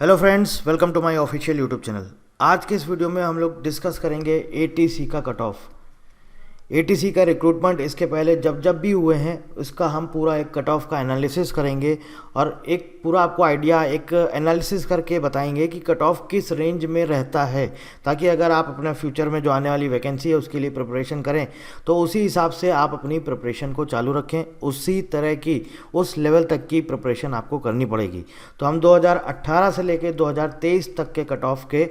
Hello friends, welcome to my official YouTube channel. आज के इस वीडियो में हम लोग डिस्कस करेंगे एटीसी का कट ऑफ। एटीसी का रिक्रूटमेंट इसके पहले जब जब भी हुए हैं उसका हम पूरा एक कट ऑफ का एनालिसिस करेंगे और एक पूरा आपको आइडिया एक एनालिसिस करके बताएंगे कि कट ऑफ किस रेंज में रहता है, ताकि अगर आप अपना फ्यूचर में जो आने वाली वैकेंसी है उसके लिए प्रिपरेशन करें तो उसी हिसाब से आप अपनी प्रिपरेशन को चालू रखें। उसी तरह की उस लेवल तक की प्रिपरेशन आपको करनी पड़ेगी। तो हम 2018 से लेकर 2023 तक के कट ऑफ के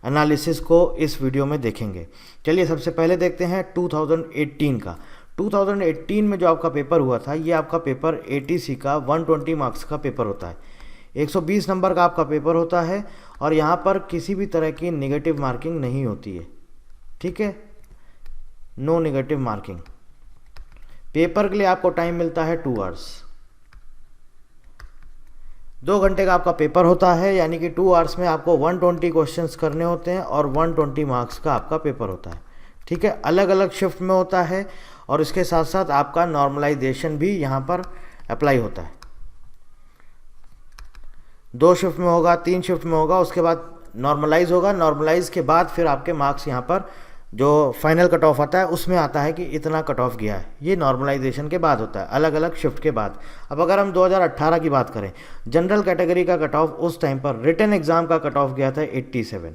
एनालिसिस को इस वीडियो में देखेंगे। चलिए सबसे पहले देखते हैं 2018 का। 2018 में जो आपका पेपर हुआ था, ये आपका पेपर एटीसी का 120 मार्क्स का पेपर होता है। 120 नंबर का आपका पेपर होता है और यहाँ पर किसी भी तरह की नेगेटिव मार्किंग नहीं होती है। ठीक है, नो नेगेटिव मार्किंग। पेपर के लिए आपको टाइम मिलता है 2 आवर्स। 2 घंटे का आपका पेपर होता है, यानी कि 2 आवर्स में आपको 120 क्वेश्चंस करने होते हैं और 120 मार्क्स का आपका पेपर होता है। ठीक है, अलग अलग शिफ्ट में होता है और इसके साथ साथ आपका नॉर्मलाइजेशन भी यहाँ पर अप्लाई होता है। 2 शिफ्ट में होगा, 3 शिफ्ट में होगा, उसके बाद नॉर्मलाइज होगा। नॉर्मलाइज के बाद फिर आपके मार्क्स यहाँ पर जो फाइनल कट ऑफ आता है उसमें आता है कि इतना कट ऑफ गया है। ये नॉर्मलाइजेशन के बाद होता है, अलग अलग शिफ्ट के बाद। अब अगर हम 2018 की बात करें, जनरल कैटेगरी का कट ऑफ उस टाइम पर रिटन एग्जाम का कट ऑफ गया था 87,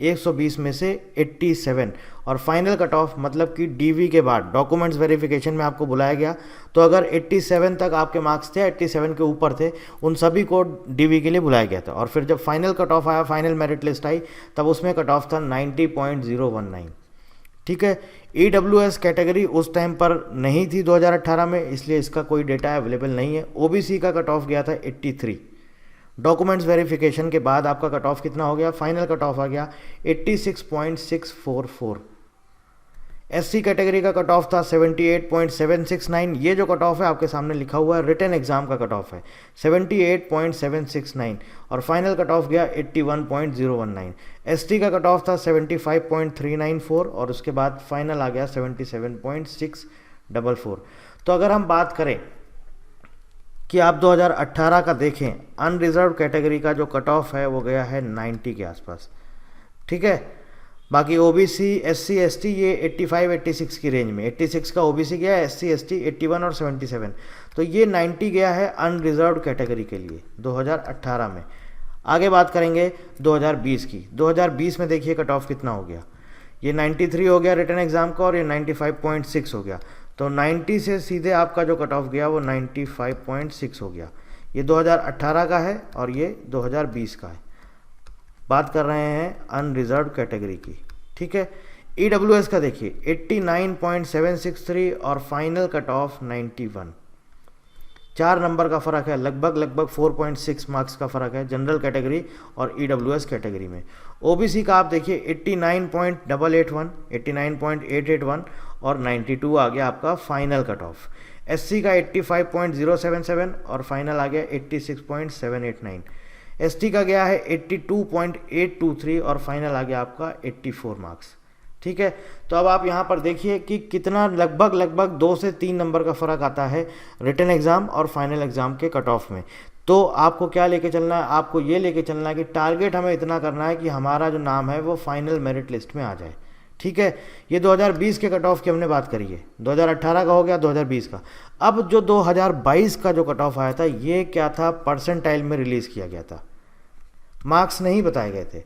120 में से 87। और फाइनल कट ऑफ मतलब कि डीवी के बाद डॉक्यूमेंट्स वेरिफिकेशन में आपको बुलाया गया, तो अगर 87 तक आपके मार्क्स थे, 87 के ऊपर थे, उन सभी को डीवी के लिए बुलाया गया था। और फिर जब फाइनल कट ऑफ आया, फाइनल मेरिट लिस्ट आई, तब उसमें कट ऑफ था 90.019। ठीक है, ईडब्ल्यूएस कैटेगरी उस टाइम पर नहीं थी 2018 में, इसलिए इसका कोई डेटा अवेलेबल नहीं है। ओबीसी का कट ऑफ गया था 83। डॉक्यूमेंट्स वेरिफिकेशन के बाद आपका कट ऑफ कितना हो गया, फाइनल कट ऑफ आ गया 86.644। एससी कैटेगरी का कट ऑफ था 78.769। ये जो कट ऑफ है आपके सामने लिखा हुआ है, रिटन एग्जाम का कट ऑफ है 78.769 और फाइनल कट ऑफ गया 81.019। एसटी का कट ऑफ था 75.394 और उसके बाद फाइनल आ गया 77.644। तो अगर हम बात करें कि आप 2018 का देखें, अनरिजर्व कैटेगरी का जो कट ऑफ है वो गया है 90 के आसपास। ठीक है, बाकी ओबीसी एससी एसटी ये 85-86 की रेंज में, 86 का ओबीसी गया, एससी एसटी 81 और 77। तो ये 90 गया है अनरिजर्व कैटेगरी के लिए 2018 में। आगे बात करेंगे 2020 की। 2020 में देखिए कट ऑफ कितना हो गया, ये 93 हो गया रिटन एग्जाम का और ये 95.6 हो गया। तो 90 से सीधे आपका जो कट ऑफ गया वो 95.6 हो गया। ये 2018 का है और ये 2020 का है। बात कर रहे हैं अनरिजर्व कैटेगरी की। ठीक है, ईडब्ल्यूएस का देखिए 89.763 और फाइनल कट ऑफ 91। 4 नंबर का फ़र्क है, लगभग 4.6 मार्क्स का फ़र्क है जनरल कैटेगरी और ईडब्ल्यूएस कैटेगरी में। ओबीसी का आप देखिए 89.881, 89.881 और 92 आ गया आपका फाइनल कट ऑफ। एससी का 85.077 और फाइनल आ गया 86.789। एसटी का गया है 82.823 और फाइनल आ गया आपका 84 मार्क्स। ठीक है, तो अब आप यहाँ पर देखिए कि कितना लगभग 2 से 3 नंबर का फ़र्क आता है रिटन एग्ज़ाम और फाइनल एग्ज़ाम के कट ऑफ में। तो आपको क्या लेके चलना है, आपको ये लेके चलना है कि टारगेट हमें इतना करना है कि हमारा जो नाम है वो फाइनल मेरिट लिस्ट में आ जाए। ठीक है, ये 2020 के कट ऑफ की हमने बात करी है, 2018 का हो गया, 2020 का। अब जो 2022 का जो कट ऑफ आया था, ये क्या था, परसेंटाइल में रिलीज़ किया गया था, मार्क्स नहीं बताए गए थे।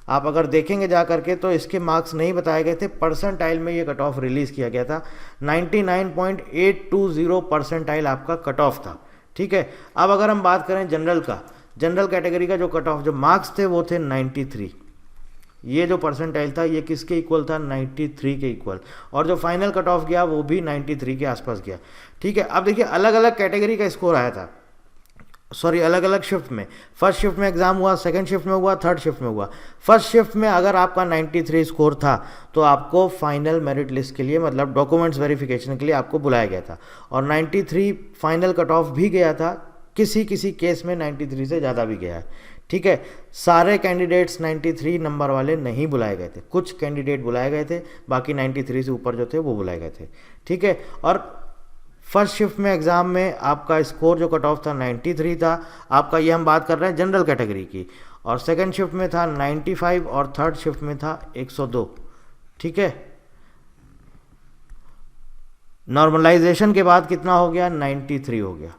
आप अगर देखेंगे जा करके तो इसके मार्क्स नहीं बताए गए थे, परसेंटाइल में ये कट ऑफ रिलीज़ किया गया था। 99.820 परसेंटाइल आपका कट ऑफ था। ठीक है, अब अगर हम बात करें जनरल का, जनरल कैटेगरी का जो कट ऑफ जो मार्क्स थे वो थे 93। ये जो परसेंटाइल था ये किसके इक्वल था, 93 के इक्वल। और जो फाइनल कट ऑफ गया वो भी 93 के आसपास गया। ठीक है, अब देखिए अलग अलग कैटेगरी का स्कोर आया था, सॉरी अलग अलग शिफ्ट में। फर्स्ट शिफ्ट में एग्जाम हुआ, सेकंड शिफ्ट में हुआ, थर्ड शिफ्ट में हुआ। फर्स्ट शिफ्ट में अगर आपका 93 स्कोर था तो आपको फाइनल मेरिट लिस्ट के लिए मतलब डॉक्यूमेंट्स वेरिफिकेशन के लिए आपको बुलाया गया था और 93 फाइनल कट ऑफ भी गया था, किसी किसी केस में 93 से ज़्यादा भी गया है। ठीक है, सारे कैंडिडेट्स 93 नंबर वाले नहीं बुलाए गए थे, कुछ कैंडिडेट बुलाए गए थे, बाकी 93 से ऊपर जो थे वो बुलाए गए थे। ठीक है, और फर्स्ट शिफ्ट में एग्ज़ाम में आपका स्कोर जो कट ऑफ था 93 था आपका, ये हम बात कर रहे हैं जनरल कैटेगरी की, और सेकंड शिफ्ट में था 95 और थर्ड शिफ्ट में था 102। ठीक है, नॉर्मलाइजेशन के बाद कितना हो गया, 93 हो गया।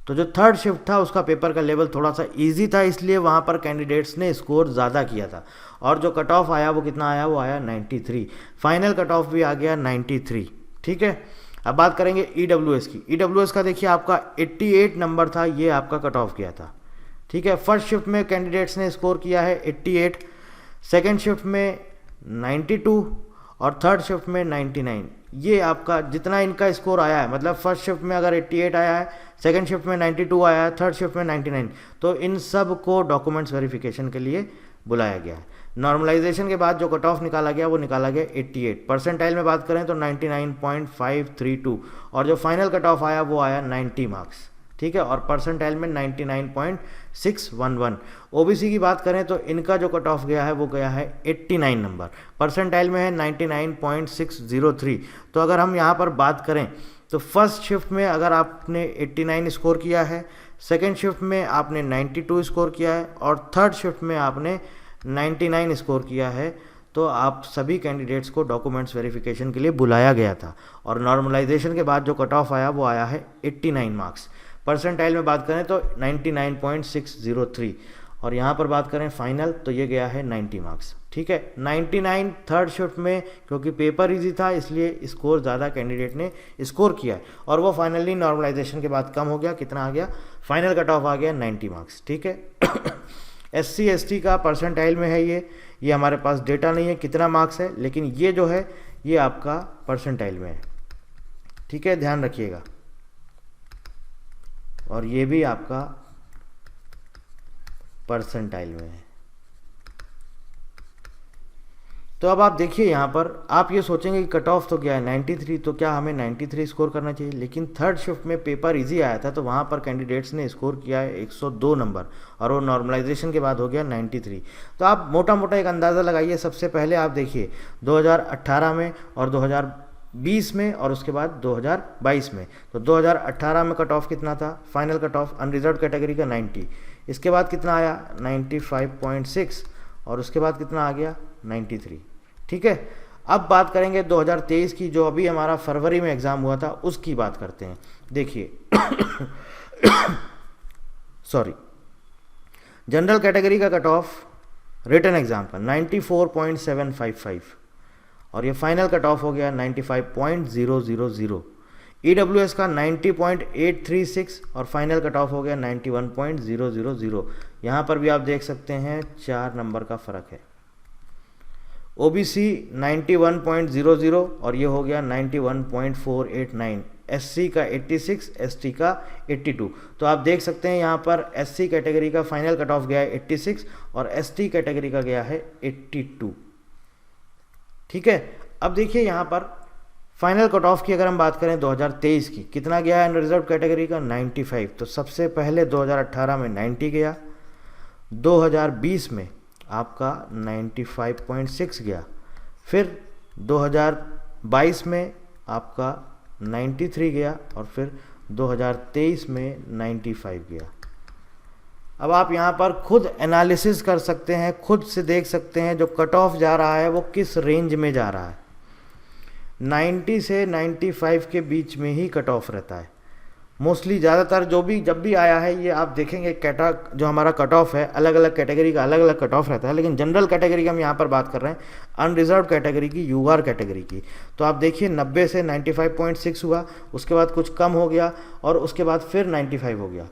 तो जो थर्ड शिफ्ट था उसका पेपर का लेवल थोड़ा सा इजी था, इसलिए वहाँ पर कैंडिडेट्स ने स्कोर ज़्यादा किया था, और जो कट ऑफ आया वो कितना आया, वो आया 93। फाइनल कट ऑफ भी आ गया 93। ठीक है, अब बात करेंगे EWS की। EWS का देखिए आपका 88 नंबर था, ये आपका कट ऑफ गया था। ठीक है, फर्स्ट शिफ्ट में कैंडिडेट्स ने स्कोर किया है 88, सेकेंड शिफ्ट में 92 और थर्ड शिफ्ट में 99। ये आपका जितना इनका स्कोर आया है, मतलब फर्स्ट शिफ्ट में अगर 88 आया है, सेकेंड शिफ्ट में 92 आया है, थर्ड शिफ्ट में 99, तो इन सब को डॉक्यूमेंट्स वेरिफिकेशन के लिए बुलाया गया है। नॉर्मलाइजेशन के बाद जो कट ऑफ निकाला गया वो निकाला गया 88। परसेंटाइल में बात करें तो 99.532, और जो फाइनल कट ऑफ आया वो आया 90 मार्क्स। ठीक है, और परसेंटाइल में 99.611। ओबीसी की बात करें तो इनका जो कट ऑफ गया है वो गया है 89 नंबर, परसेंटाइल में है 99.603। तो अगर हम यहाँ पर बात करें तो फर्स्ट शिफ्ट में अगर आपने 89 स्कोर किया है, सेकेंड शिफ्ट में आपने 92 स्कोर किया है, और थर्ड शिफ्ट में आपने 99 स्कोर किया है, तो आप सभी कैंडिडेट्स को डॉक्यूमेंट्स वेरिफिकेशन के लिए बुलाया गया था। और नॉर्मलाइजेशन के बाद जो कट ऑफ आया वो आया है 89 मार्क्स। परसेंटाइल में बात करें तो 99.603, और यहाँ पर बात करें फाइनल तो ये गया है 90 मार्क्स। ठीक है, 99 थर्ड शिफ्ट में क्योंकि पेपर इजी था इसलिए स्कोर ज़्यादा कैंडिडेट ने स्कोर किया है, और वो फाइनली नॉर्मलाइजेशन के बाद कम हो गया। कितना आ गया, फाइनल कट ऑफ आ गया 90 मार्क्स। ठीक है, SC ST का परसेंटाइल में है ये हमारे पास डेटा नहीं है कितना मार्क्स है, लेकिन ये जो है ये आपका परसेंटाइल में है। ठीक है, ध्यान रखिएगा, और ये भी आपका परसेंटाइल में है। तो अब आप देखिए यहाँ पर आप ये सोचेंगे कि कट ऑफ तो क्या है 93, तो क्या हमें 93 स्कोर करना चाहिए, लेकिन थर्ड शिफ्ट में पेपर इजी आया था तो वहाँ पर कैंडिडेट्स ने स्कोर किया है 102 नंबर, और वो नॉर्मलाइजेशन के बाद हो गया 93। तो आप मोटा मोटा एक अंदाज़ा लगाइए। सबसे पहले आप देखिए 2018 में और 2020 में और उसके बाद 2022 में। तो 2018 में कट ऑफ कितना था, final cut off unreserved category का 90, इसके बाद कितना आया 95.6, और उसके बाद कितना आ गया 93। ठीक है, अब बात करेंगे 2023 की, जो अभी हमारा फरवरी में एग्ज़ाम हुआ था उसकी बात करते हैं। देखिए सॉरी, जनरल कैटेगरी का कट ऑफ रिटन एग्ज़ाम का 94.755, और ये फाइनल कट ऑफ हो गया 95.000। EWS का 90.836 और फाइनल कट ऑफ हो गया 91.000। यहाँ पर भी आप देख सकते हैं 4 नंबर का फ़र्क है। OBC 91.00 और ये हो गया 91.489। SC का 86, ST का 82। तो आप देख सकते हैं यहाँ पर SC कैटेगरी का फाइनल कट ऑफ गया है 86 और ST कैटेगरी का गया है 82। ठीक है, अब देखिए यहाँ पर फाइनल कट ऑफ की अगर हम बात करें 2023 की, कितना गया है रिजर्व कैटेगरी का 95। तो सबसे पहले 2018 में 90 गया, 2020 में आपका 95.6 गया, फिर 2022 में आपका 93 गया, और फिर 2023 में 95 गया। अब आप यहाँ पर खुद एनालिसिस कर सकते हैं, खुद से देख सकते हैं जो कट ऑफ जा रहा है वो किस रेंज में जा रहा है। 90 से 95 के बीच में ही कट ऑफ रहता है मोस्टली। ज़्यादातर जब भी आया है ये आप देखेंगे जो हमारा कट ऑफ है अलग अलग कैटेगरी का अलग अलग कट ऑफ रहता है, लेकिन जनरल कैटेगरी की हम यहाँ पर बात कर रहे हैं, अनरिजर्व कैटेगरी की, UR कैटेगरी की। तो आप देखिए 90 से 95.6 हुआ, उसके बाद कुछ कम हो गया, और उसके बाद फिर 95 हो गया।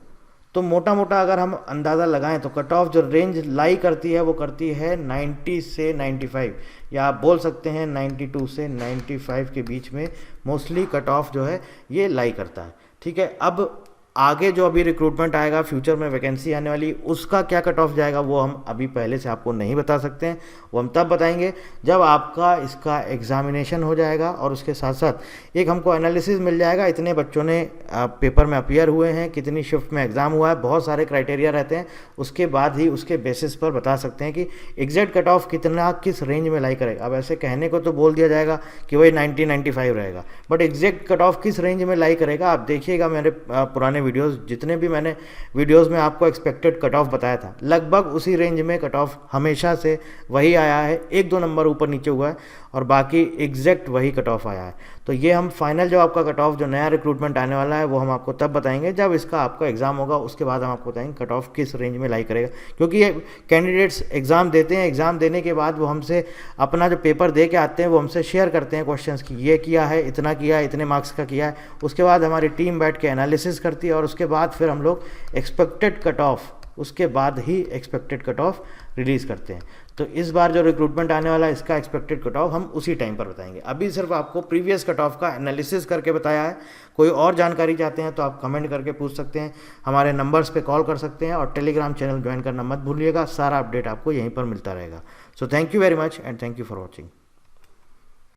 तो मोटा मोटा अगर हम अंदाज़ा लगाएं तो कट ऑफ जो रेंज लाई करती है वो करती है 90 से 95, या आप बोल सकते हैं 92 से 95 के बीच में मोस्टली कट ऑफ जो है ये लाई करता है। ठीक है, अब आगे जो अभी रिक्रूटमेंट आएगा, फ्यूचर में वैकेंसी आने वाली, उसका क्या कट ऑफ जाएगा वो हम अभी पहले से आपको नहीं बता सकते हैं। वो हम तब बताएंगे जब आपका इसका एग्जामिनेशन हो जाएगा और उसके साथ साथ एक हमको एनालिसिस मिल जाएगा, इतने बच्चों ने पेपर में अपीयर हुए हैं, कितनी शिफ्ट में एग्ज़ाम हुआ है, बहुत सारे क्राइटेरिया रहते हैं। उसके बाद ही उसके बेसिस पर बता सकते हैं कि एग्जैक्ट कट ऑफ कितना किस रेंज में लाई करेगा। अब ऐसे कहने को तो बोल दिया जाएगा कि वही 90-95 रहेगा, बट एग्जैक्ट कट ऑफ किस रेंज में लाई करेगा आप देखिएगा। मेरे पुराने वीडियोस, जितने भी मैंने वीडियोस में आपको एक्सपेक्टेड कट ऑफ बताया था, लगभग उसी रेंज में कट ऑफ हमेशा से वही आया है। 1-2 नंबर ऊपर नीचे हुआ है और बाकी एग्जैक्ट वही कट ऑफ आया है। तो ये हम फाइनल जो आपका कट ऑफ, जो नया रिक्रूटमेंट आने वाला है, वो हम आपको तब बताएंगे जब इसका आपका एग्ज़ाम होगा। उसके बाद हम आपको बताएंगे कट ऑफ किस रेंज में लाई करेगा, क्योंकि ये कैंडिडेट्स एग्ज़ाम देते हैं, एग्ज़ाम देने के बाद वो हमसे अपना जो पेपर दे के आते हैं वो हमसे शेयर करते हैं क्वेश्चंस की, ये किया है, इतना किया है, इतने मार्क्स का किया है। उसके बाद हमारी टीम बैठ के एनालिसिस करती है और उसके बाद फिर हम लोग एक्सपेक्टेड कट ऑफ, उसके बाद ही एक्सपेक्टेड कट ऑफ रिलीज़ करते हैं। तो इस बार जो रिक्रूटमेंट आने वाला है, इसका एक्सपेक्टेड कट ऑफ हम उसी टाइम पर बताएंगे। अभी सिर्फ आपको प्रीवियस कट ऑफ का एनालिसिस करके बताया है। कोई और जानकारी चाहते हैं तो आप कमेंट करके पूछ सकते हैं, हमारे नंबर्स पे कॉल कर सकते हैं और टेलीग्राम चैनल ज्वाइन करना मत भूलिएगा। सारा अपडेट आपको यहीं पर मिलता रहेगा। So thank you very much and thank you for watching.